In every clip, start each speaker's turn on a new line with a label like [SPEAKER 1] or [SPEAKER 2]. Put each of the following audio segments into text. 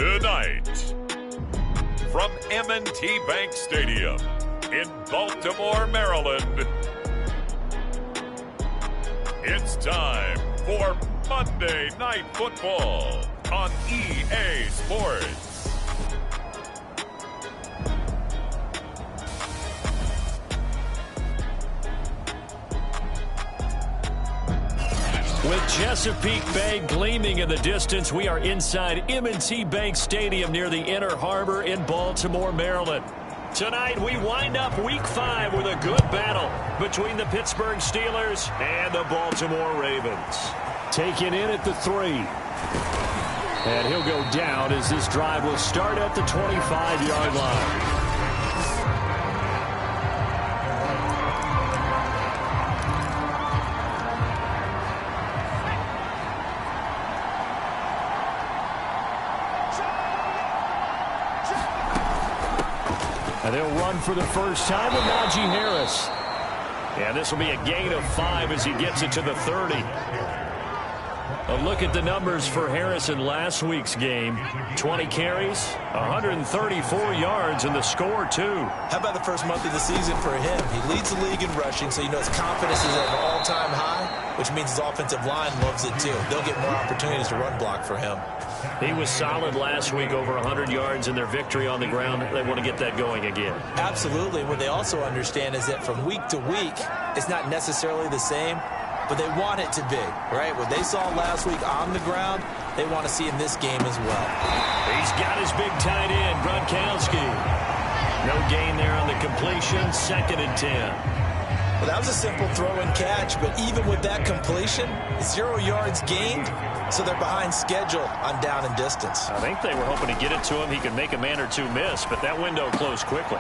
[SPEAKER 1] Tonight, from M&T Bank Stadium in Baltimore, Maryland, it's time for Monday Night Football on EA Sports.
[SPEAKER 2] With Chesapeake Bay gleaming in the distance, we are inside M&T Bank Stadium near the Inner Harbor in Baltimore, Maryland. Tonight, we wind up Week 5 with a good battle between the Pittsburgh Steelers and the Baltimore Ravens. Taken in at the 3. And he'll go down as this drive will start at the 25-yard line. And they'll run for the first time with Najee Harris. And this will be a gain of 5 as he gets it to the 30. A look at the numbers for Harris in last week's game. 20 carries, 134 yards, and the score, too.
[SPEAKER 3] How about the first month of the season for him? He leads the league in rushing, so you know his confidence is at an all-time high, which means his offensive line loves it, too. They'll get more opportunities to run block for him.
[SPEAKER 2] He was solid last week, over 100 yards in their victory on the ground. They want to get that going again.
[SPEAKER 3] Absolutely. What they also understand is that from week to week, it's not necessarily the same, but they want it to be, right? What they saw last week on the ground, they want to see in this game as well.
[SPEAKER 2] He's got his big tight end, Gronkowski. No gain there on the completion, 2nd and 10.
[SPEAKER 3] Well, that was a simple throw and catch, but even with that completion, 0 yards gained, so they're behind schedule on down and distance.
[SPEAKER 2] I think they were hoping to get it to him. He could make a man or two miss, but that window closed quickly.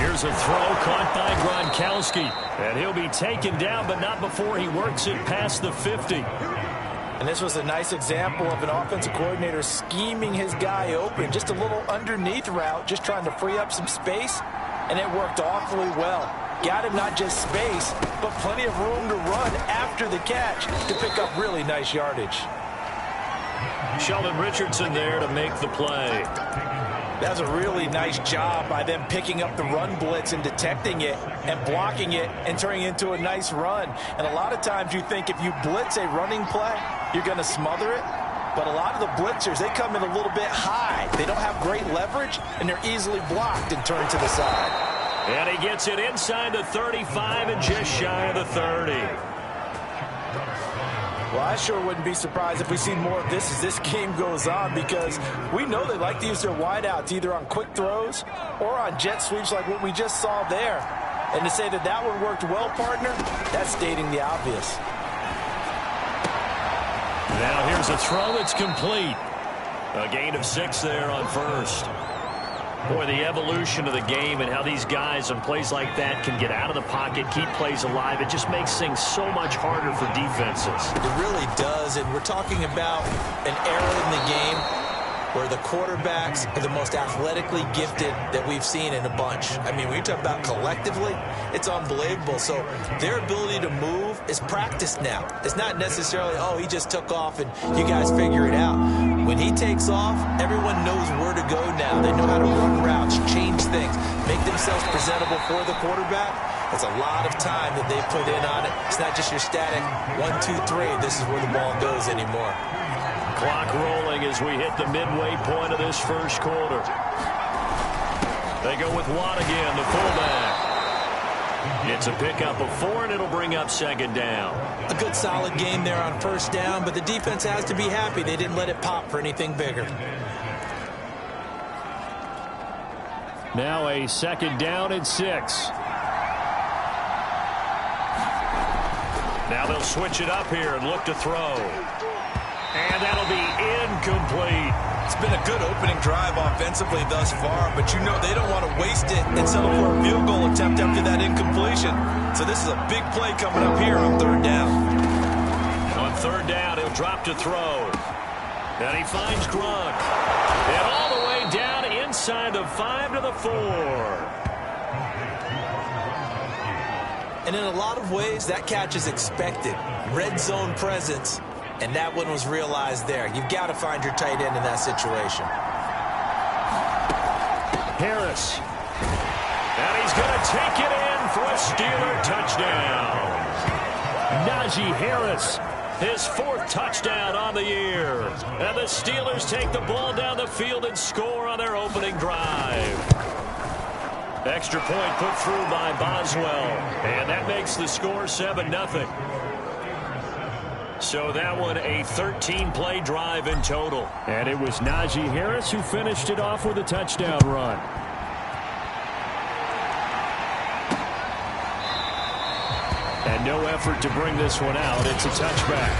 [SPEAKER 2] Here's a throw caught by Gronkowski, and he'll be taken down, but not before he works it past the 50.
[SPEAKER 3] And this was a nice example of an offensive coordinator scheming his guy open, just a little underneath route, just trying to free up some space, and it worked awfully well. Got him not just space, but plenty of room to run after the catch to pick up really nice yardage.
[SPEAKER 2] Sheldon Richardson there to make the play.
[SPEAKER 3] That was a really nice job by them picking up the run blitz and detecting it and blocking it and turning it into a nice run. And a lot of times you think if you blitz a running play, you're going to smother it. But a lot of the blitzers, they come in a little bit high. They don't have great leverage, and they're easily blocked and turned to the side.
[SPEAKER 2] And he gets it inside the 35 and just shy of the 30.
[SPEAKER 3] Well, I sure wouldn't be surprised if we see more of this as this game goes on, because we know they like to use their wideouts either on quick throws or on jet sweeps like what we just saw there. And to say that that one worked well, partner, that's stating the obvious.
[SPEAKER 2] Now here's a throw that's complete. A gain of 6 there on first. Boy, the evolution of the game and how these guys on plays like that can get out of the pocket, keep plays alive, it just makes things so much harder for defenses.
[SPEAKER 3] It really does, and we're talking about an era in the game where the quarterbacks are the most athletically gifted that we've seen in a bunch. I mean, when you talk about collectively, it's unbelievable. So their ability to move is practiced now. It's not necessarily, oh, he just took off and you guys figure it out. When he takes off, everyone knows where to go now. They know how to run routes, change things, make themselves presentable for the quarterback. That's a lot of time that they put in on it. It's not just your static 1, 2, 3. This is where the ball goes anymore.
[SPEAKER 2] Clock rolling as we hit the midway point of this first quarter. They go with Watt again, the fullback. It's a pickup of 4, and it'll bring up 2nd down.
[SPEAKER 3] A good solid game there on first down, but the defense has to be happy they didn't let it pop for anything bigger.
[SPEAKER 2] Now a 2nd down and 6. Now they'll switch it up here and look to throw. And that'll be incomplete.
[SPEAKER 3] It's been a good opening drive offensively thus far, but you know they don't want to waste it and settle for a field goal attempt after that incompletion. So this is a big play coming up here on 3rd down.
[SPEAKER 2] On 3rd down, he'll drop to throw. And he finds Gronk. And all the way down inside the 5 to the 4.
[SPEAKER 3] And in a lot of ways, that catch is expected. Red zone presence. And that one was realized there. You've got to find your tight end in that situation.
[SPEAKER 2] Harris. And he's going to take it in for a Steeler touchdown. Najee Harris, his 4th touchdown on the year. And the Steelers take the ball down the field and score on their opening drive. Extra point put through by Boswell. And that makes the score 7-0. So that one a 13-play drive in total.
[SPEAKER 4] And it was Najee Harris who finished it off with a touchdown run. And no effort to bring this one out. It's a touchback.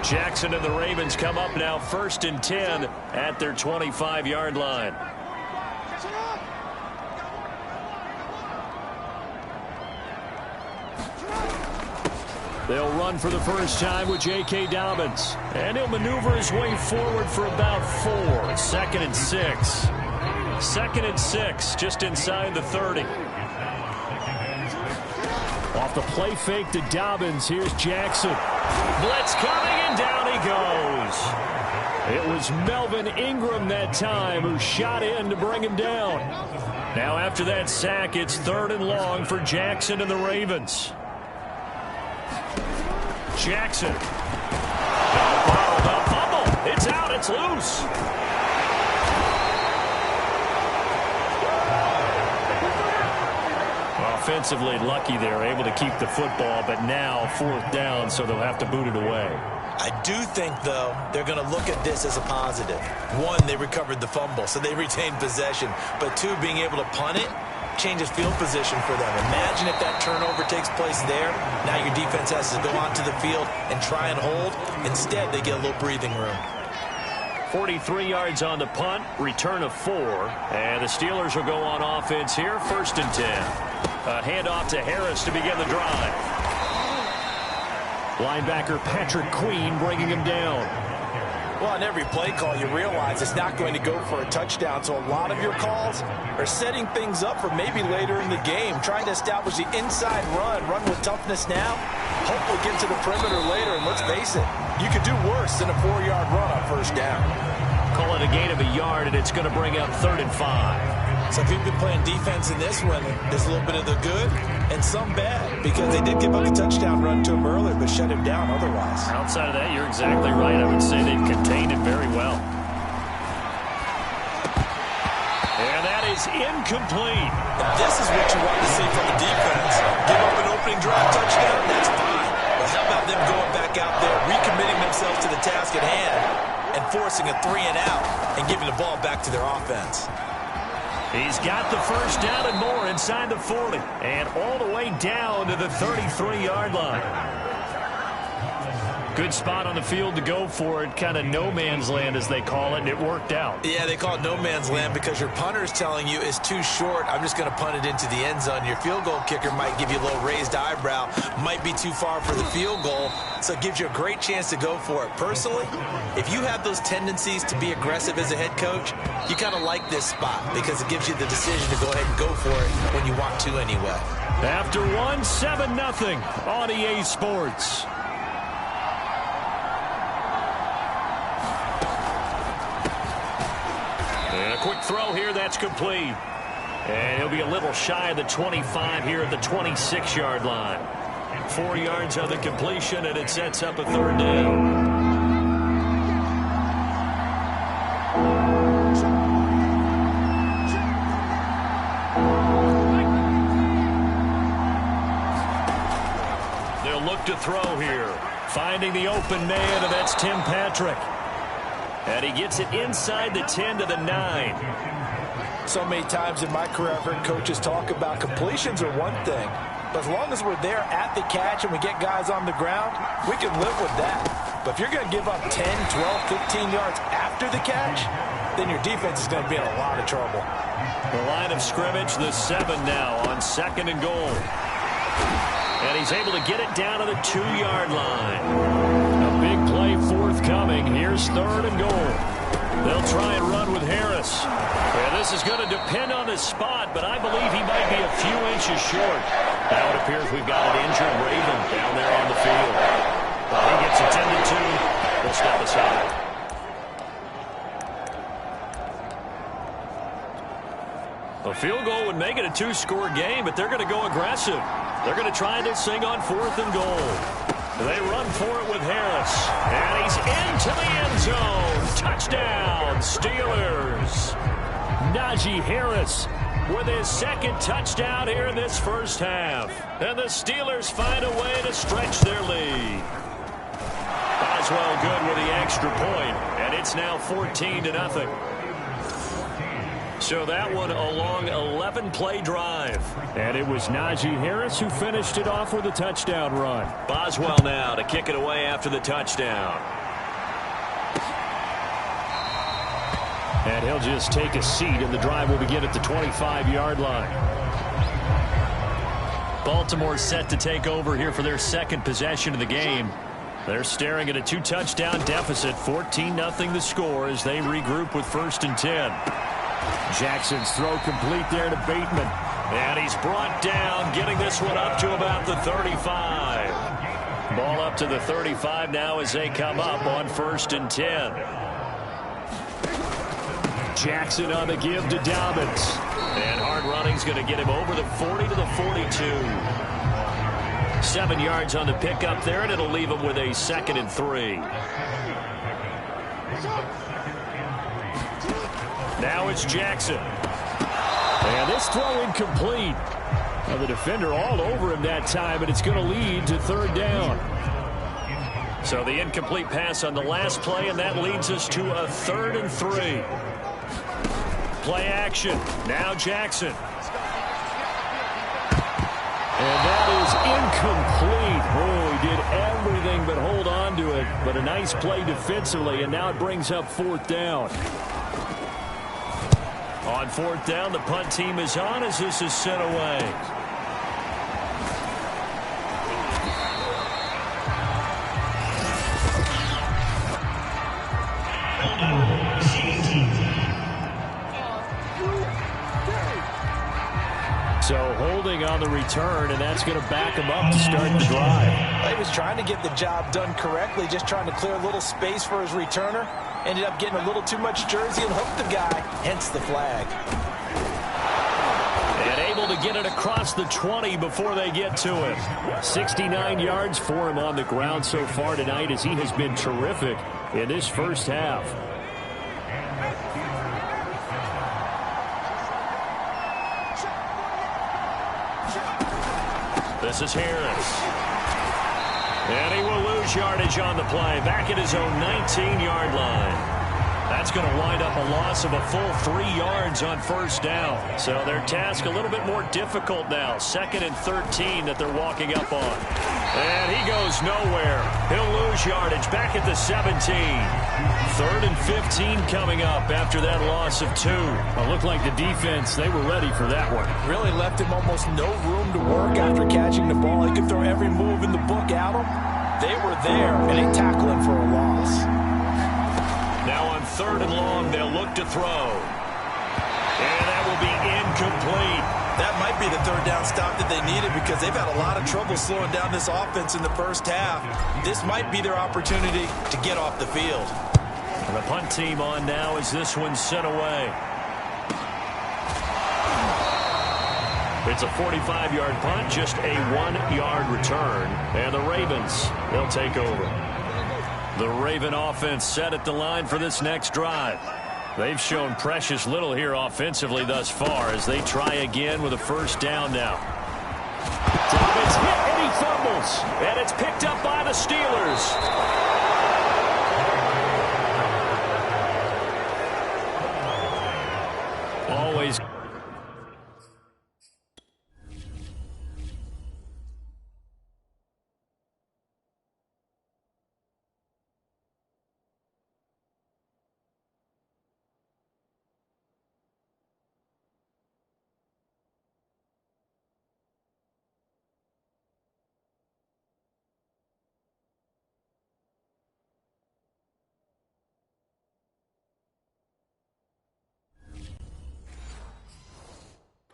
[SPEAKER 2] Jackson and the Ravens come up now 1st and 10 at their 25-yard line. They'll run for the first time with J.K. Dobbins. And he'll maneuver his way forward for about 4. 2nd and 6. 2nd and 6, just inside the 30.
[SPEAKER 4] Off the play fake to Dobbins, here's Jackson.
[SPEAKER 2] Blitz coming, and down he goes.
[SPEAKER 4] It was Melvin Ingram that time who shot in to bring him down.
[SPEAKER 2] Now after that sack, it's 3rd and long for Jackson and the Ravens. Jackson. The fumble. It's out. It's loose. Offensively lucky they're able to keep the football, but now 4th down, so they'll have to boot it away.
[SPEAKER 3] I do think, though, they're going to look at this as a positive. 1, they recovered the fumble, so they retained possession. But 2, being able to punt it changes field position for them. Imagine if that turnover takes place there. Now your defense has to go onto the field and try and hold. Instead, they get a little breathing room.
[SPEAKER 2] 43 yards on the punt, return of 4. And the Steelers will go on offense here, 1st and 10. A handoff to Harris to begin the drive.
[SPEAKER 4] Linebacker Patrick Queen bringing him down.
[SPEAKER 3] Well, on every play call, you realize it's not going to go for a touchdown, so a lot of your calls are setting things up for maybe later in the game, trying to establish the inside run with toughness now, hopefully get to the perimeter later, and let's face it, you could do worse than a 4-yard run on 1st down.
[SPEAKER 2] Call it a gain of a yard, and it's going to bring up 3rd and 5.
[SPEAKER 3] So if you've been playing defense in this one, there's a little bit of the good and some bad, because they did give up a touchdown run to him earlier, but shut him down otherwise.
[SPEAKER 2] Outside of that, you're exactly right. I would say they've contained it very well. And that is incomplete.
[SPEAKER 3] Now, this is what you want to see from the defense. Give up an opening drive touchdown, that's fine. But how about them going back out there, recommitting themselves to the task at hand, and forcing a 3-and-out and giving the ball back to their offense?
[SPEAKER 2] He's got the 1st down and more inside the 40. And all the way down to the 33-yard line. Good spot on the field to go for it. Kind of no man's land, as they call it, and it worked out.
[SPEAKER 3] Yeah, they call it no man's land because your punter is telling you it's too short. I'm just going to punt it into the end zone. Your field goal kicker might give you a little raised eyebrow. Might be too far for the field goal, so it gives you a great chance to go for it. Personally, if you have those tendencies to be aggressive as a head coach, you kind of like this spot because it gives you the decision to go ahead and go for it when you want to anyway.
[SPEAKER 2] After 7-0 on EA Sports. And a quick throw here, that's complete. And he'll be a little shy of the 25 here at the 26-yard line. 4 yards on the completion, and it sets up a 3rd down. They'll look to throw here. Finding the open man, and that's Tim Patrick. And he gets it inside the 10 to the 9.
[SPEAKER 3] So many times in my career, I've heard coaches talk about completions are one thing, but as long as we're there at the catch and we get guys on the ground, we can live with that. But if you're going to give up 10, 12, 15 yards after the catch, then your defense is going to be in a lot of trouble.
[SPEAKER 2] The line of scrimmage, the 7 now on 2nd and goal. And he's able to get it down to the 2-yard line. A big play forthcoming. Here's 3rd and goal. They'll try and run with Harris. And this is going to depend on his spot, but I believe he might be a few inches short. Now it appears we've got an injured Raven down there on the field. He gets attended to will step aside. A field goal would make it a two-score game, but they're going to go aggressive. They're going to try this thing on 4th and goal. They run for it with Harris. And he's into the end zone. Touchdown, Steelers.
[SPEAKER 4] Najee Harris
[SPEAKER 2] with his second touchdown here in this first half. And the Steelers find a way to stretch their lead. Boswell good with the extra point, and it's now 14-0. So that one a long 11-play drive.
[SPEAKER 4] And it was Najee Harris who finished it off with a touchdown run.
[SPEAKER 2] Boswell now to kick it away after the touchdown.
[SPEAKER 4] And he'll just take a seat, and the drive will begin at the 25-yard line.
[SPEAKER 2] Baltimore set to take over here for their second possession of the game. They're staring at a 2-touchdown deficit. 14-0 the score as they regroup with 1st and 10.
[SPEAKER 4] Jackson's throw complete there to Bateman.
[SPEAKER 2] And he's brought down, getting this one up to about the 35. Ball up to the 35 now as they come up on 1st and 10.
[SPEAKER 4] Jackson on the give to Dobbins.
[SPEAKER 2] And hard running's going to get him over the 40 to the 42. 7 yards on the pickup there, and it'll leave him with a 2nd and 3. Now it's Jackson.
[SPEAKER 4] And this throw incomplete. Well, the defender all over him that time, and it's going to lead to 3rd down.
[SPEAKER 2] So the incomplete pass on the last play, and that leads us to a 3rd and 3. Play action. Now Jackson.
[SPEAKER 4] And that is incomplete. Oh, he did everything but hold on to it. But a nice play defensively, and now it brings up 4th down.
[SPEAKER 2] On 4th down, the punt team is on as this is sent away.
[SPEAKER 4] So holding on the return, and that's going to back him up to start the drive.
[SPEAKER 3] He was trying to get the job done correctly, just trying to clear a little space for his returner. Ended up getting a little too much jersey and hooked the guy, hence the flag.
[SPEAKER 2] And able to get it across the 20 before they get to him.
[SPEAKER 4] 69 yards for him on the ground so far tonight, as he has been terrific in this first half.
[SPEAKER 2] This is Harris. And he will lose yardage on the play. Back at his own 19-yard line. That's going to wind up a loss of a full 3 yards on 1st down. So their task a little bit more difficult now. 2nd and 13 that they're walking up on. And he goes nowhere. He'll lose yardage back at the 17. 3rd and 15 coming up after that loss of 2.
[SPEAKER 4] It looked like the defense, they were ready for that one.
[SPEAKER 3] Really left him almost no room to work after catching the ball. He could throw every move in the book at him. They were there, and they tackle him for a loss.
[SPEAKER 2] Now on 3rd and long, they'll look to throw. And that will be incomplete.
[SPEAKER 3] That might be the 3rd down stop that they needed, because they've had a lot of trouble slowing down this offense in the first half. This might be their opportunity to get off the field.
[SPEAKER 2] And the punt team on now as this one's sent away. It's a 45-yard punt, just a 1-yard return. And the Ravens, they'll take over. The Raven offense set at the line for this next drive. They've shown precious little here offensively thus far as they try again with a 1st down now.
[SPEAKER 4] Dobbins hit and he fumbles.
[SPEAKER 2] And it's picked up by the Steelers.
[SPEAKER 4] Always.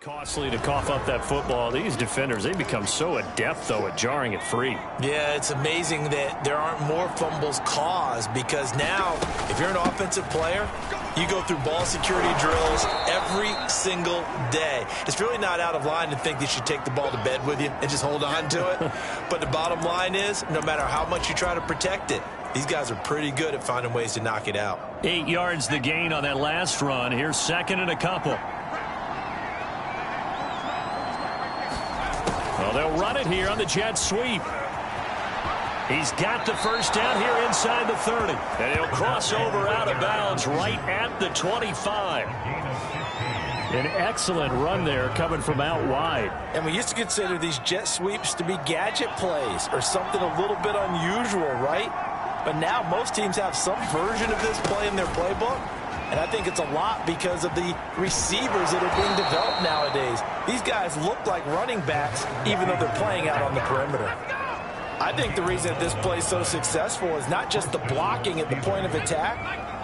[SPEAKER 2] Costly to cough up that football. These defenders, they become so adept, though, at jarring it free.
[SPEAKER 3] Yeah, it's amazing that there aren't more fumbles caused, because now, if you're an offensive player, you go through ball security drills every single day. It's really not out of line to think that you should take the ball to bed with you and just hold on to it. But the bottom line is, no matter how much you try to protect it, these guys are pretty good at finding ways to knock it out.
[SPEAKER 2] 8 yards the gain on that last run. Here's second and a couple. Well, they'll run it here on the jet sweep. He's got the first down here inside the 30. And he'll cross over out of bounds right at the 25.
[SPEAKER 4] An excellent run there coming from out wide.
[SPEAKER 3] And we used to consider these jet sweeps to be gadget plays or something a little bit unusual, right? But now most teams have some version of this play in their playbook. And I think it's a lot because of the receivers that are being developed nowadays. These guys look like running backs even though they're playing out on the perimeter. I think the reason that this play is so successful is not just the blocking at the point of attack,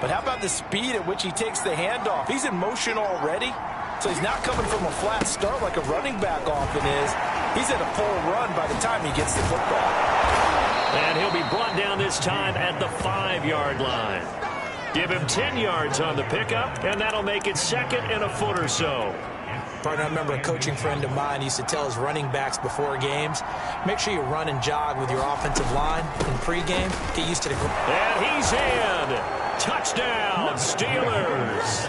[SPEAKER 3] but how about the speed at which he takes the handoff? He's in motion already, so he's not coming from a flat start like a running back often is. He's at a full run by the time he gets the football.
[SPEAKER 2] And he'll be brought down this time at the 5-yard line. Give him 10 yards on the pickup, and that'll make it second and a foot or so.
[SPEAKER 3] Partner, I remember a coaching friend of mine used to tell his running backs before games, make sure you run and jog with your offensive line in pregame. Get used to the...
[SPEAKER 2] And he's in. Touchdown, Steelers.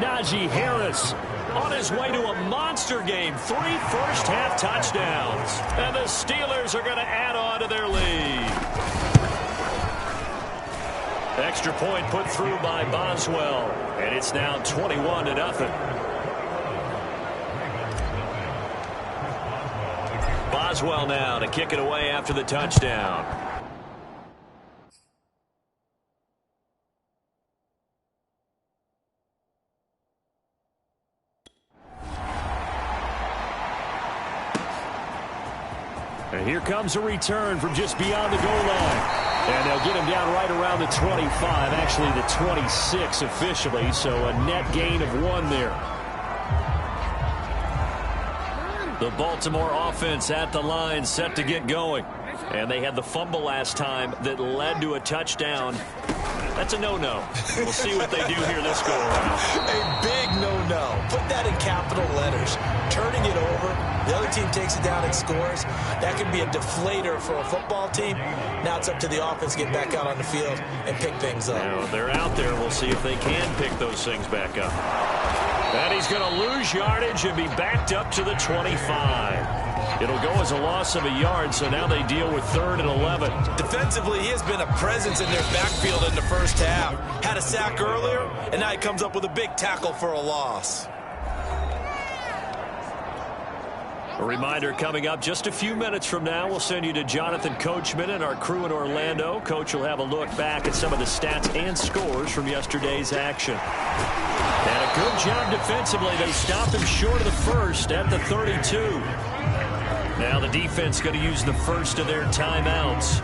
[SPEAKER 4] Najee Harris
[SPEAKER 2] on his way to a monster game. 3 first-half touchdowns. And the Steelers are going to add on to their lead. Extra point put through by Boswell. And it's now 21-0. Boswell now to kick it away after the touchdown. And here comes a return from just beyond the goal line. And they'll get him down right around the 25, actually the 26 officially, so a net gain of 1 there. The Baltimore offense at the line, set to get going. And they had the fumble last time that led to a touchdown. That's a no-no. We'll see what they do here this go-around.
[SPEAKER 3] A big no-no. Put that in capital letters. Turning it over, the other team takes it down and scores. That could be a deflator for a football team. Now it's up to the offense to get back out on the field and pick things up.
[SPEAKER 2] Now they're out there. We'll see if they can pick those things back up. And he's going to lose yardage and be backed up to the 25. It'll go as a loss of a yard, so now they deal with 3rd and 11.
[SPEAKER 3] Defensively, he has been a presence in their backfield in the first half. Had a sack earlier, and now he comes up with a big tackle for a loss.
[SPEAKER 2] A reminder coming up just a few minutes from now, we'll send you to Jonathan Coachman and our crew in Orlando. Coach will have a look back at some of the stats and scores from yesterday's action. And a good job defensively. They stop him short of the first at the 32. Now the defense going to use the first of their timeouts.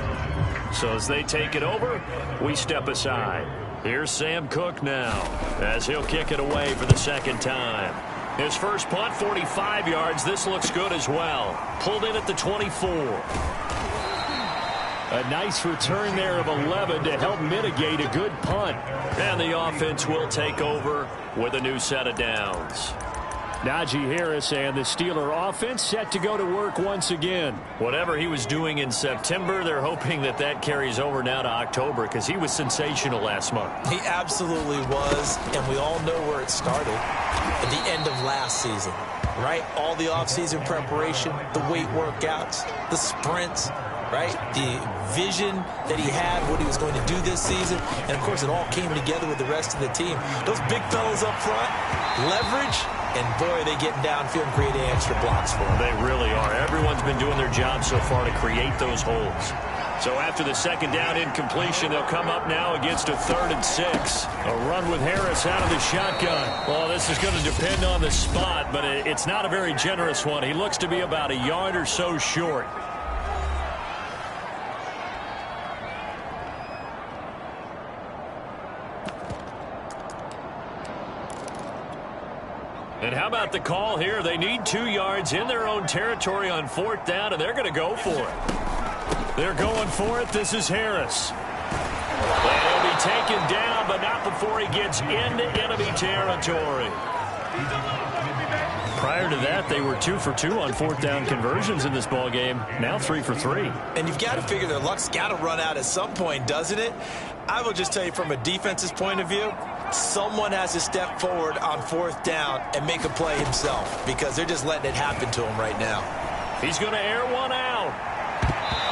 [SPEAKER 2] So as they take it over, we step aside. Here's Sam Cook now as he'll kick it away for the second time. His first punt, 45 yards. This looks good as well. Pulled in at the 24.
[SPEAKER 4] A nice return there of 11 to help mitigate a good punt.
[SPEAKER 2] And the offense will take over with a new set of downs.
[SPEAKER 4] Najee Harris and the Steeler offense set to go to work once again.
[SPEAKER 2] Whatever he was doing in September, they're hoping that that carries over now to October because he was sensational last month.
[SPEAKER 3] He absolutely was, and we all know where it started at the end of last season, right? All the offseason preparation, the weight workouts, the sprints, right? The vision that he had, what he was going to do this season, and of course it all came together with the rest of the team. Those big fellas up front, leverage, and boy, they get downfield and creating extra blocks for them.
[SPEAKER 2] They really are. Everyone's been doing their job so far to create those holes. So after the second down incompletion, they'll come up now against a 3rd and 6. A run with Harris out of the shotgun. Well, this is going to depend on the spot, but it's not a very generous one. He looks to be about a yard or so short. And how about got the call here. They need 2 yards in their own territory on 4th down, and they're going to go for it. They're going for it. This is Harris. And he'll be taken down, but not before he gets into enemy territory. Prior to that, they were 2 for 2 on 4th down conversions in this ball game. Now 3 for 3.
[SPEAKER 3] And you've got to figure their luck's got to run out at some point, doesn't it? I will just tell you from a defense's point of view, someone has to step forward on 4th down and make a play himself because they're just letting it happen to him right now.
[SPEAKER 2] He's going to air one out.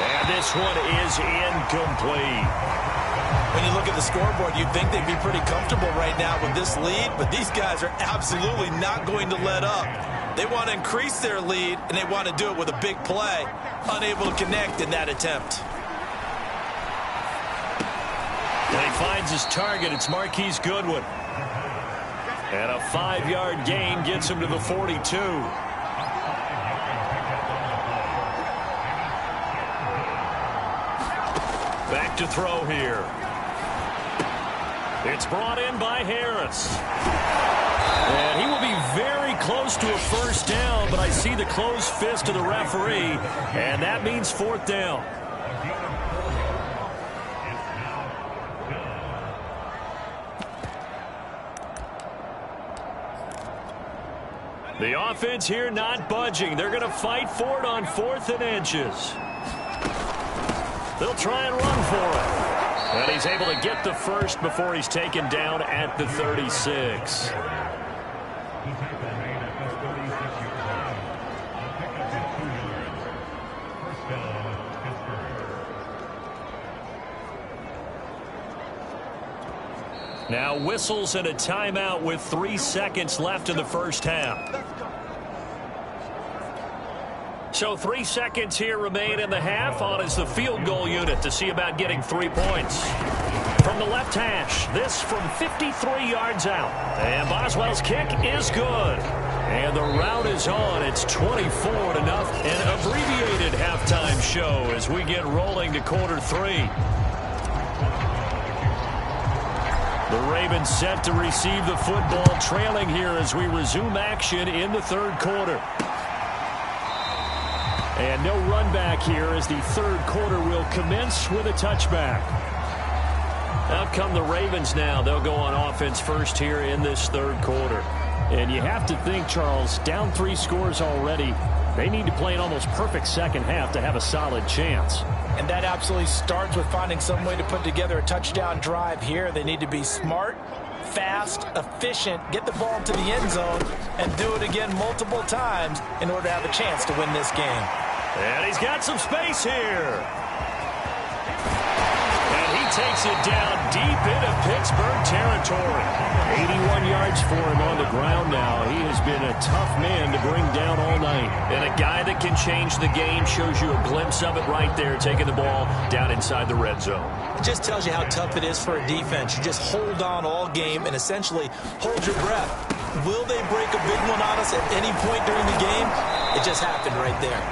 [SPEAKER 2] And this one is incomplete.
[SPEAKER 3] When you look at the scoreboard, you'd think they'd be pretty comfortable right now with this lead, but these guys are absolutely not going to let up. They want to increase their lead, and they want to do it with a big play. Unable to connect in that attempt.
[SPEAKER 2] And he finds his target. It's Marquise Goodwin. And a 5-yard gain gets him to the 42. Back to throw here. It's brought in by Harris. And he will be very close to a 1st down, but I see the closed fist of the referee, and that means 4th down. The offense here not budging. They're going to fight for it on 4th and inches. They'll try and run for it. And he's able to get the first before he's taken down at the 36. Now whistles and a timeout with 3 seconds left in the first half. So 3 seconds here remain in the half. On is the field goal unit to see about getting 3 points. From the left hash, this from 53 yards out. And Boswell's kick is good. And the route is on. It's 24-0. An abbreviated halftime show as we get rolling to quarter 3. The Ravens set to receive the football, trailing here as we resume action in the 3rd quarter. And no run back here as the 3rd quarter will commence with a touchback. Out come the Ravens now. They'll go on offense first here in this 3rd quarter.
[SPEAKER 4] And you have to think, Charles, down 3 scores already. They need to play an almost perfect second half to have a solid chance.
[SPEAKER 3] And that absolutely starts with finding some way to put together a touchdown drive here. They need to be smart, fast, efficient, get the ball to the end zone, and do it again multiple times in order to have a chance to win this game.
[SPEAKER 2] And he's got some space here. And he takes it down deep into Pittsburgh territory. 81 yards for him on the ground now. He has been a tough man to bring down all night. And a guy that can change the game, shows you a glimpse of it right there, taking the ball down inside the red zone.
[SPEAKER 3] It just tells you how tough it is for a defense. You just hold on all game and essentially hold your breath. Will they break a big one on us at any point during the game? It just happened right there.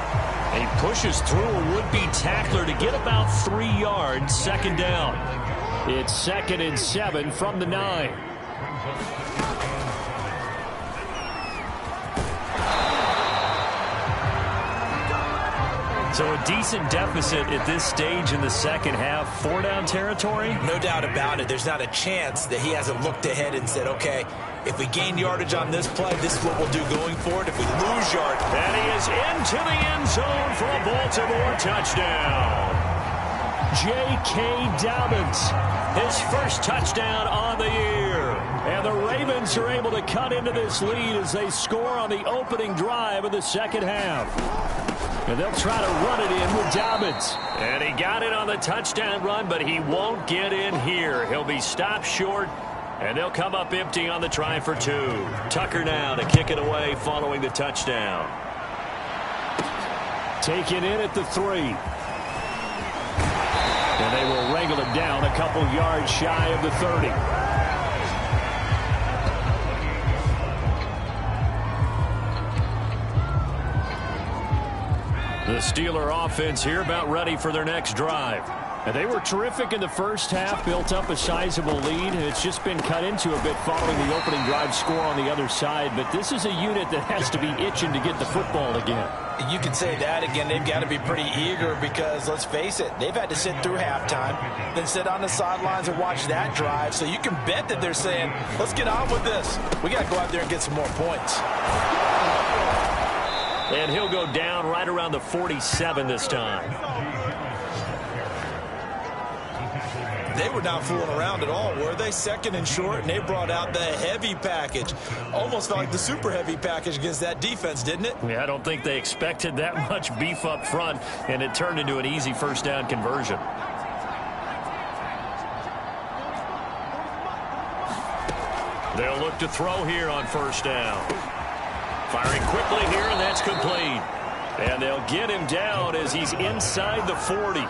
[SPEAKER 2] He pushes through a would-be tackler to get about 3 yards, 2nd down.
[SPEAKER 4] It's 2nd and 7 from the 9.
[SPEAKER 2] So a decent deficit at this stage in the second half. 4-down territory?
[SPEAKER 3] No doubt about it. There's not a chance that he hasn't looked ahead and said, okay, if we gain yardage on this play, this is what we'll do going forward. If we lose yard.
[SPEAKER 2] And he is into the end zone for a Baltimore touchdown.
[SPEAKER 4] J.K. Dobbins,
[SPEAKER 2] his first touchdown on the year.
[SPEAKER 4] And the Ravens are able to cut into this lead as they score on the opening drive of the second half. And they'll try to run it in with Dobbins.
[SPEAKER 2] And he got it on the touchdown run, but he won't get in here. He'll be stopped short, and they'll come up empty on the try for 2. Tucker now to kick it away following the touchdown.
[SPEAKER 4] Taken in at the 3. And they will wrangle him down a couple yards shy of the 30.
[SPEAKER 2] The Steeler offense here about ready for their next drive.
[SPEAKER 4] And they were terrific in the first half, built up a sizable lead, and it's just been cut into a bit following the opening drive score on the other side. But this is a unit that has to be itching to get the football again.
[SPEAKER 3] You can say that again. They've got to be pretty eager because, let's face it, they've had to sit through halftime, then sit on the sidelines and watch that drive. So you can bet that they're saying, let's get on with this. We got to go out there and get some more points.
[SPEAKER 2] And he'll go down right around the 47 this time.
[SPEAKER 3] They were not fooling around at all, were they? Second and short, and they brought out the heavy package. Almost felt like the super heavy package against that defense, didn't it?
[SPEAKER 2] Yeah, I don't think they expected that much beef up front, and it turned into an easy first down conversion. They'll look to throw here on first down. Firing quickly here, and that's complete. And they'll get him down as he's inside the 40.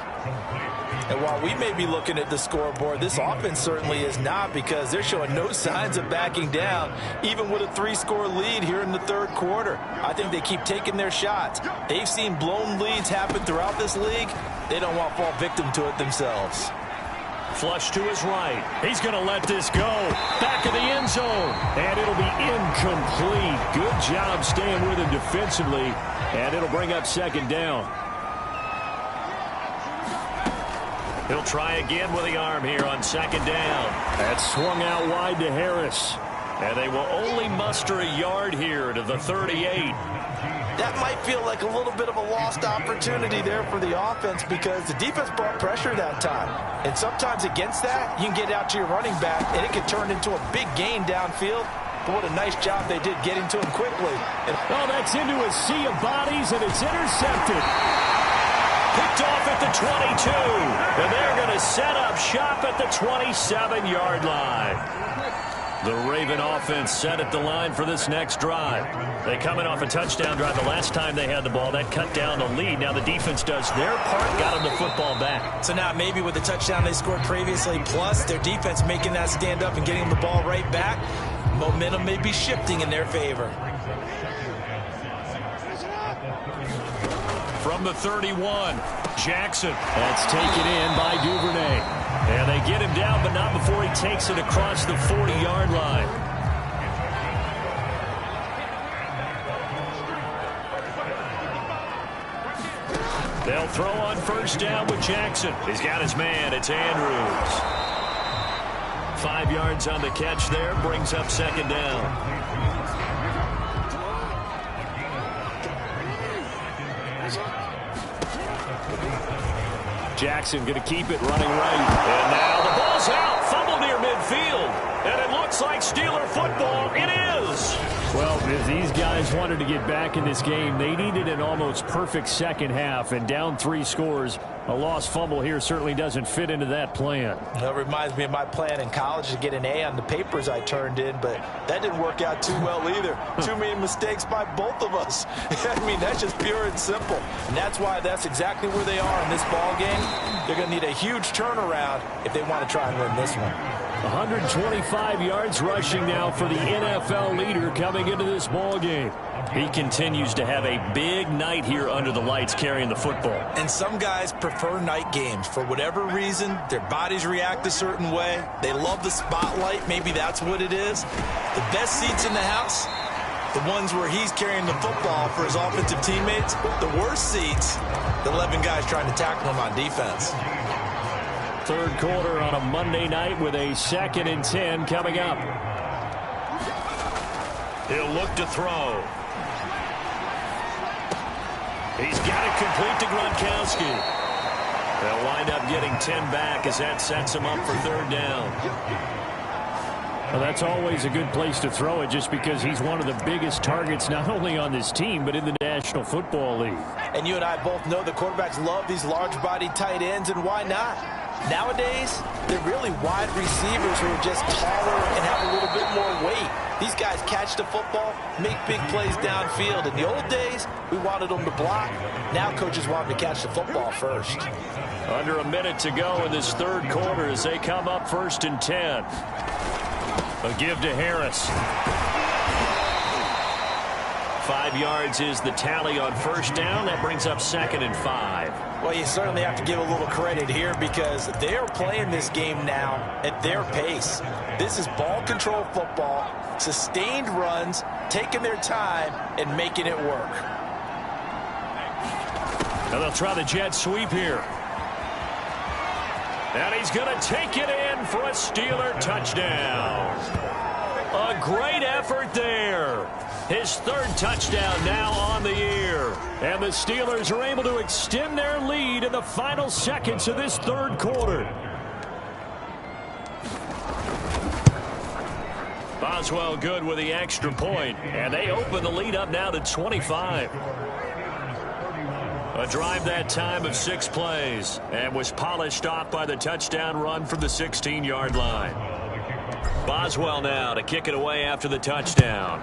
[SPEAKER 3] And while we may be looking at the scoreboard, this offense certainly is not, because they're showing no signs of backing down, even with a 3-score lead here in the third quarter. I think they keep taking their shots. They've seen blown leads happen throughout this league. They don't want to fall victim to it themselves.
[SPEAKER 2] Flush to his right. He's going to let this go. Back of the end zone. And it'll be incomplete. Good job staying with him defensively. And it'll bring up second down. He'll try again with the arm here on second down. That's swung out wide to Harris. And they will only muster a yard here to the 38.
[SPEAKER 3] That might feel like a little bit of a lost opportunity there for the offense, because the defense brought pressure that time. And sometimes against that, you can get out to your running back, and it can turn into a big gain downfield. But what a nice job they did getting to him quickly. And
[SPEAKER 4] that's into a sea of bodies, and it's intercepted.
[SPEAKER 2] Picked off at the 22. And they're going to set up shop at the 27-yard line. The Raven offense set at the line for this next drive. They come in off a touchdown drive the last time they had the ball. That cut down the lead. Now the defense does their part, got them the football back.
[SPEAKER 3] So now maybe with the touchdown they scored previously, plus their defense making that stand up and getting the ball right back, momentum may be shifting in their favor.
[SPEAKER 2] From the 31, Jackson. That's taken in by Duvernay. And they get him down, but not before he takes it across the 40-yard line. They'll throw on first down with Jackson. He's got his man. It's Andrews. 5 yards on the catch there. Brings up second down. Jackson going to keep it running right. And now the ball's out. Fumble near midfield. And it looks like Steeler football. It is.
[SPEAKER 4] Well, if these guys wanted to get back in this game, they needed an almost perfect second half. And down 3 scores, a lost fumble here certainly doesn't fit into that plan.
[SPEAKER 3] That reminds me of my plan in college to get an A on the papers I turned in, but that didn't work out too well either. Too many mistakes by both of us. I mean, that's just pure and simple. And that's why that's exactly where they are in this ball game. They're going to need a huge turnaround if they want to try and win this one.
[SPEAKER 4] 125 yards rushing now for the NFL leader coming into this ball game.
[SPEAKER 2] He continues to have a big night here under the lights carrying the football.
[SPEAKER 3] And some guys prefer night games. For whatever reason, their bodies react a certain way. They love the spotlight. Maybe that's what it is. The best seats in the house, the ones where he's carrying the football for his offensive teammates. The worst seats, the 11 guys trying to tackle him on defense.
[SPEAKER 4] Third quarter on a Monday night with a 2nd and 10 coming up.
[SPEAKER 2] He'll look to throw. He's got it complete to Gronkowski. They'll wind up getting 10 back as that sets him up for third down.
[SPEAKER 4] Well, that's always a good place to throw it, just because he's one of the biggest targets not only on this team but in the National Football League.
[SPEAKER 3] And you and I both know the quarterbacks love these large-bodied tight ends, and why not? Nowadays, they're really wide receivers who are just taller and have a little bit more weight. These guys catch the football, make big plays downfield. In the old days, we wanted them to block. Now coaches want them to catch the football first.
[SPEAKER 2] Under a minute to go in this third quarter as they come up 1st and 10. A give to Harris. 5 yards is the tally on first down. That brings up 2nd and 5.
[SPEAKER 3] Well, you certainly have to give a little credit here because they are playing this game now at their pace. This is ball control football, sustained runs, taking their time, and making it work.
[SPEAKER 2] Now they'll try the jet sweep here. And he's going to take it in for a Steeler touchdown. A great effort there. His 3rd touchdown now on the year. And the Steelers are able to extend their lead in the final seconds of this 3rd quarter. Boswell good with the extra point. And they open the lead up now to 25. A drive that time of 6 plays and was polished off by the touchdown run from the 16-yard line. Boswell now to kick it away after the touchdown.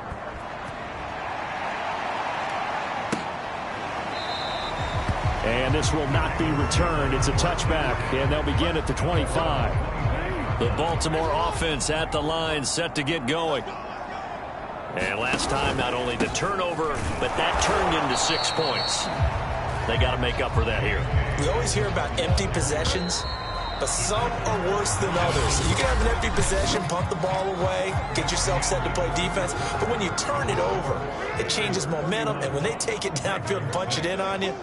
[SPEAKER 4] And this will not be returned. It's a touchback, and they'll begin at the 25.
[SPEAKER 2] The Baltimore offense at the line set to get going. And last time, not only the turnover, but that turned into 6 points. They got to make up for that here.
[SPEAKER 3] We always hear about empty possessions, but some are worse than others. You can have an empty possession, punt the ball away, get yourself set to play defense, but when you turn it over, it changes momentum, and when they take it downfield and punch it in on you,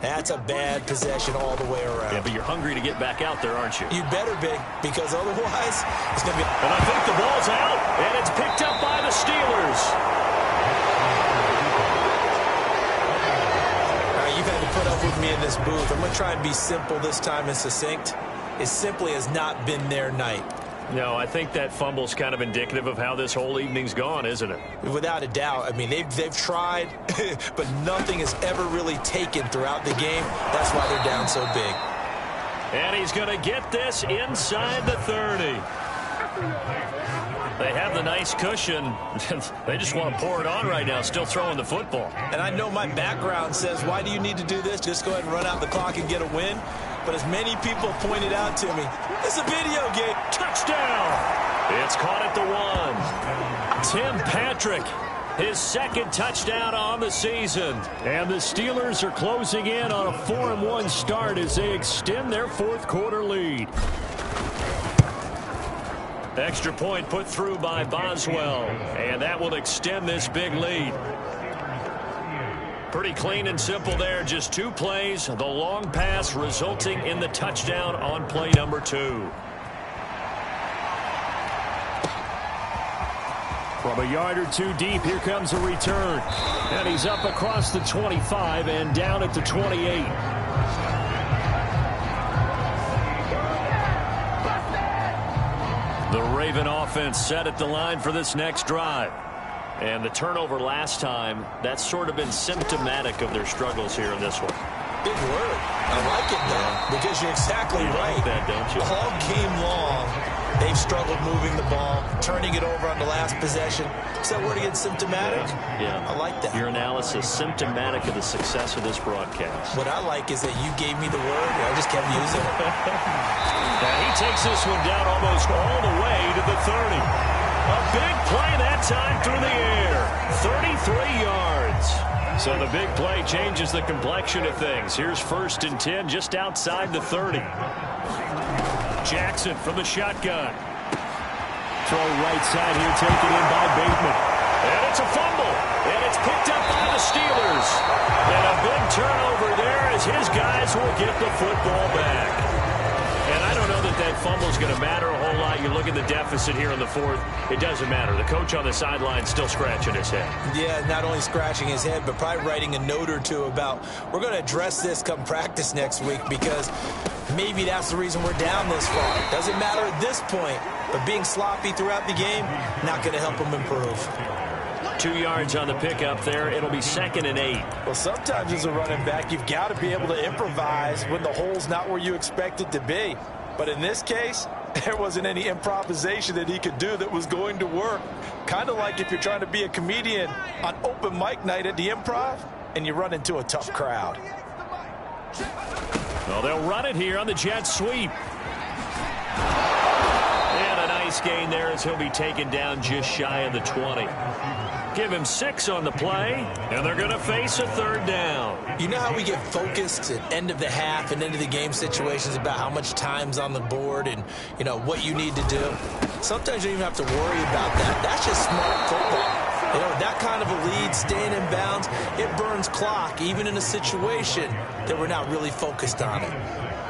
[SPEAKER 3] that's a bad possession all the way around.
[SPEAKER 2] Yeah, but you're hungry to get back out there, aren't you?
[SPEAKER 3] You better be, because otherwise, it's going to be...
[SPEAKER 2] And I think the ball's out, and it's picked up by the Steelers.
[SPEAKER 3] You've had to put up with me in this booth. I'm going to try and be simple this time and succinct. It simply has not been their night.
[SPEAKER 2] No, I think that fumble's kind of indicative of how this whole evening's gone, isn't it?
[SPEAKER 3] Without a doubt. I mean, they've tried, but nothing has ever really taken throughout the game. That's why they're down so big.
[SPEAKER 2] And he's going to get this inside the 30. They have the nice cushion. They just want to pour it on right now, still throwing the football.
[SPEAKER 3] And I know my background says, why do you need to do this? Just go ahead and run out the clock and get a win. But as many people pointed out to me, it's a video game.
[SPEAKER 2] Touchdown! It's caught at the 1. Tim Patrick, his 2nd touchdown on the season.
[SPEAKER 4] And the Steelers are closing in on a 4-1 start as they extend their 4th quarter lead.
[SPEAKER 2] Extra point put through by Boswell, and that will extend this big lead. Pretty clean and simple there, just 2 plays. The long pass resulting in the touchdown on play number 2.
[SPEAKER 4] From a yard or 2 deep, here comes a return. And he's up across the 25 and down at the 28.
[SPEAKER 2] The Raven offense set at the line for this next drive. And the turnover last time, that's sort of been symptomatic of their struggles here in this one.
[SPEAKER 3] Big word. I like it, though, because you're exactly right.
[SPEAKER 2] Like that, don't you?
[SPEAKER 3] All game long, they've struggled moving the ball, turning it over on the last possession. Is that word again, symptomatic?
[SPEAKER 2] Yeah.
[SPEAKER 3] I like that.
[SPEAKER 2] Your analysis, symptomatic of the success of this broadcast.
[SPEAKER 3] What I like is that you gave me the word, and I just kept using it.
[SPEAKER 2] And he takes this one down almost all the way to the 30. A big play that time through the air. 33 yards. So the big play changes the complexion of things. Here's 1st and 10 just outside the 30. Jackson from the shotgun.
[SPEAKER 4] Throw right side here, taken in by Bateman.
[SPEAKER 2] And it's a fumble. And it's picked up by the Steelers. And a big turnover there as his guys will get the football back. And I don't know that fumble's going to matter a whole lot. You look at the deficit here in the 4th. It doesn't matter. The coach on the sideline still scratching his head.
[SPEAKER 3] Yeah, not only scratching his head, but probably writing a note or 2 about we're going to address this come practice next week because maybe that's the reason we're down this far. Doesn't matter at this point, but being sloppy throughout the game, not going to help them improve.
[SPEAKER 2] 2 yards on the pickup there. It'll be 2nd and 8.
[SPEAKER 3] Well, sometimes as a running back, you've got to be able to improvise when the hole's not where you expect it to be. But in this case, there wasn't any improvisation that he could do that was going to work. Kind of like if you're trying to be a comedian on open mic night at the Improv and you run into a tough crowd.
[SPEAKER 2] Well, they'll run it here on the jet sweep. And a nice gain there as he'll be taken down just shy of the 20. Give him 6 on the play, and they're going to face a third down.
[SPEAKER 3] You know how we get focused at end of the half and end of the game situations about how much time's on the board and, you know, what you need to do? Sometimes you don't even have to worry about that. That's just smart football. You know, that kind of a lead, staying in bounds, it burns clock, even in a situation that we're not really focused on it.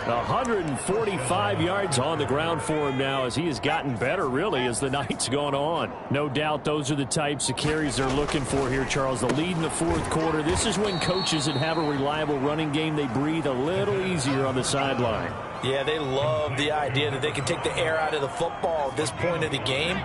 [SPEAKER 4] 145 yards on the ground for him now as he has gotten better, really, as the night's gone on. No doubt those are the types of carries they're looking for here, Charles. The lead in the fourth quarter. This is when coaches that have a reliable running game, they breathe a little easier on the sideline.
[SPEAKER 3] Yeah, they love the idea that they can take the air out of the football at this point of the game.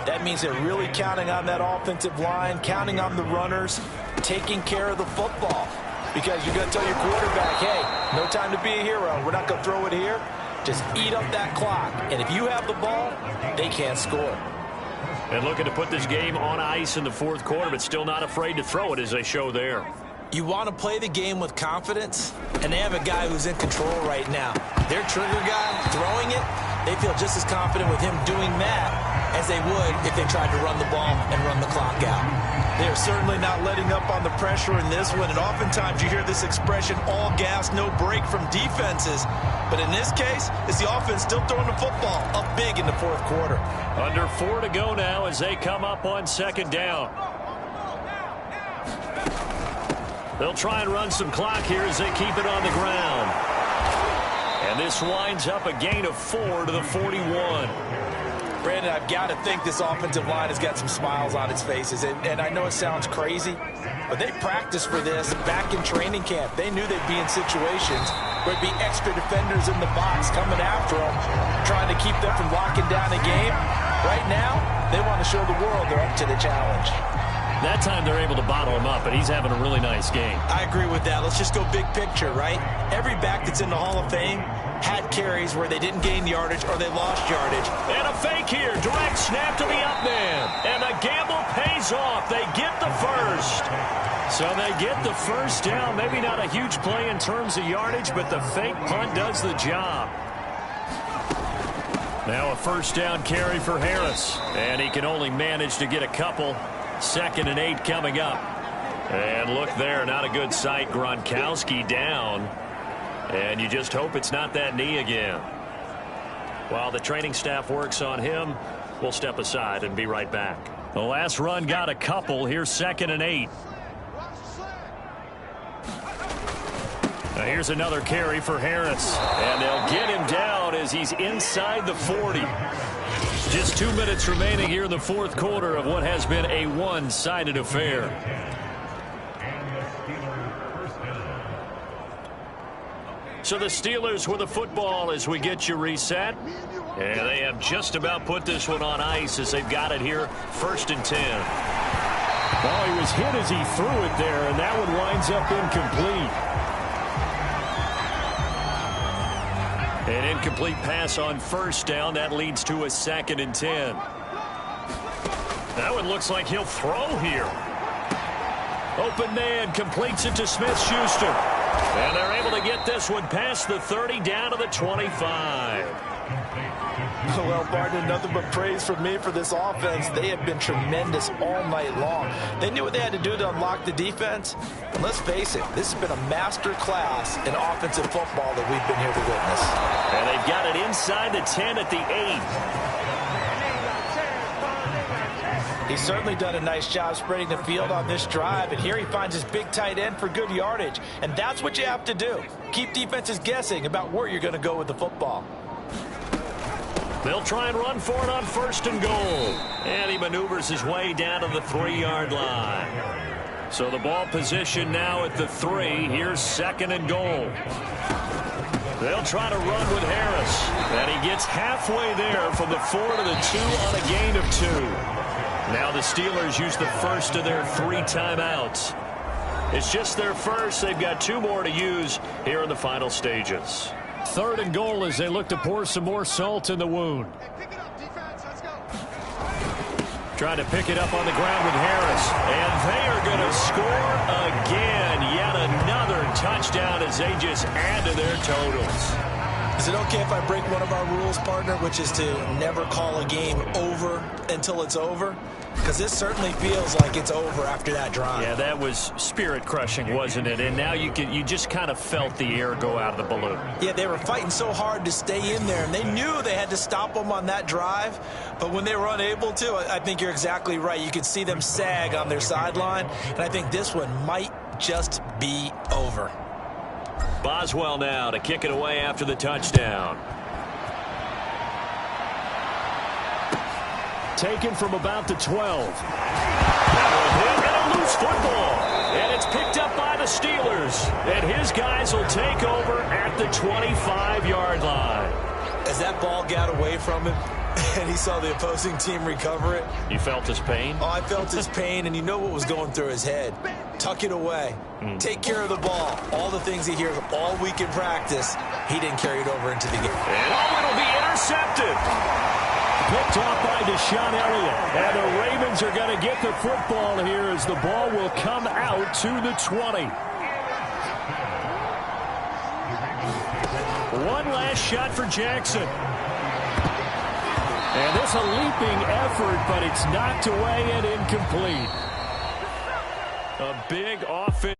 [SPEAKER 3] That means they're really counting on that offensive line, counting on the runners, taking care of the football. Because you're going to tell your quarterback, hey, no time to be a hero. We're not going to throw it here. Just eat up that clock. And if you have the ball, they can't score.
[SPEAKER 2] And looking to put this game on ice in the fourth quarter, but still not afraid to throw it as they show there.
[SPEAKER 3] You want to play the game with confidence, and they have a guy who's in control right now. Their trigger guy throwing it, they feel just as confident with him doing that as they would if they tried to run the ball and run the clock out. They're certainly not letting up on the pressure in this one, and oftentimes you hear this expression, all gas, no break from defenses. But in this case, it's the offense still throwing the football up big in the fourth quarter.
[SPEAKER 2] Under 4 to go now as they come up on second down. They'll try and run some clock here as they keep it on the ground. And this winds up a gain of 4 to the 41.
[SPEAKER 3] Brandon, I've got to think this offensive line has got some smiles on its faces. And I know it sounds crazy, but they practiced for this back in training camp. They knew they'd be in situations where there'd be extra defenders in the box coming after them, trying to keep them from locking down a game. Right now, they want to show the world they're up to the challenge.
[SPEAKER 2] That time they're able to bottle him up, but he's having a really nice game.
[SPEAKER 3] I agree with that. Let's just go big picture, right? Every back that's in the Hall of Fame had carries where they didn't gain yardage or they lost yardage.
[SPEAKER 2] And a fake here. Direct snap to the up man. And the gamble pays off. They get the first. So they get the first down. Maybe not a huge play in terms of yardage, but the fake punt does the job. Now a first down carry for Harris. And he can only manage to get a couple. 2nd and 8 coming up. And look there, not a good sight. Gronkowski down. And you just hope it's not that knee again. While the training staff works on him, we'll step aside and be right back. The last run got a couple. Here's 2nd and 8. Now here's another carry for Harris. And they'll get him down as he's inside the 40. Just 2 minutes remaining here in the fourth quarter of what has been a one-sided affair. So the Steelers with the football as we get you reset. And they have just about put this one on ice as they've got it here, 1st and 10.
[SPEAKER 4] Well, he was hit as he threw it there, and that one winds up incomplete.
[SPEAKER 2] An incomplete pass on first down. That leads to a 2nd and 10. That one looks like he'll throw here. Open man completes it to Smith-Schuster. And they're able to get this one past the 30 down to the 25.
[SPEAKER 3] Well, Barton, nothing but praise from me for this offense. They have been tremendous all night long. They knew what they had to do to unlock the defense. And let's face it, this has been a master class in offensive football that we've been here to witness.
[SPEAKER 2] And they've got it inside the 10 at the 8.
[SPEAKER 3] He's certainly done a nice job spreading the field on this drive, and here he finds his big tight end for good yardage. And that's what you have to do. Keep defenses guessing about where you're going to go with the football.
[SPEAKER 2] They'll try and run for it on 1st and goal. And he maneuvers his way down to the 3-yard line. So the ball position now at the 3. Here's 2nd and goal. They'll try to run with Harris. And he gets halfway there from the 4 to the 2 on a gain of 2. Now the Steelers use the first of their 3 timeouts. It's just their first. They've got 2 more to use here in the final stages.
[SPEAKER 4] 3rd and goal as they look to pour some more salt in the wound.
[SPEAKER 2] Trying to pick it up on the ground with Harris. And they are going to score again. Yet another touchdown as they just add to their totals.
[SPEAKER 3] Is it okay if I break one of our rules, partner, which is to never call a game over until it's over? Because this certainly feels like it's over after that drive.
[SPEAKER 2] Yeah, that was spirit-crushing, wasn't it? And now you just kind of felt the air go out of the balloon.
[SPEAKER 3] Yeah, they were fighting so hard to stay in there, and they knew they had to stop them on that drive. But when they were unable to, I think you're exactly right. You could see them sag on their sideline, and I think this one might just be over.
[SPEAKER 2] Boswell now to kick it away after the touchdown.
[SPEAKER 4] Taken from about the 12.
[SPEAKER 2] And a loose football. And it's picked up by the Steelers. And his guys will take over at the 25-yard line.
[SPEAKER 3] As that ball got away from him, and he saw the opposing team recover it.
[SPEAKER 2] You felt his pain?
[SPEAKER 3] Oh, I felt his pain, and you know what was going through his head. Tuck it away. Take care of the ball. All the things he hears all week in practice, he didn't carry it over into the game.
[SPEAKER 2] And it'll be intercepted.
[SPEAKER 4] Picked off by Deshaun Elliott. And the Ravens are going to get the football here as the ball will come out to the 20. One last shot for Jackson. And this a leaping effort, but it's knocked away and incomplete. A big offense.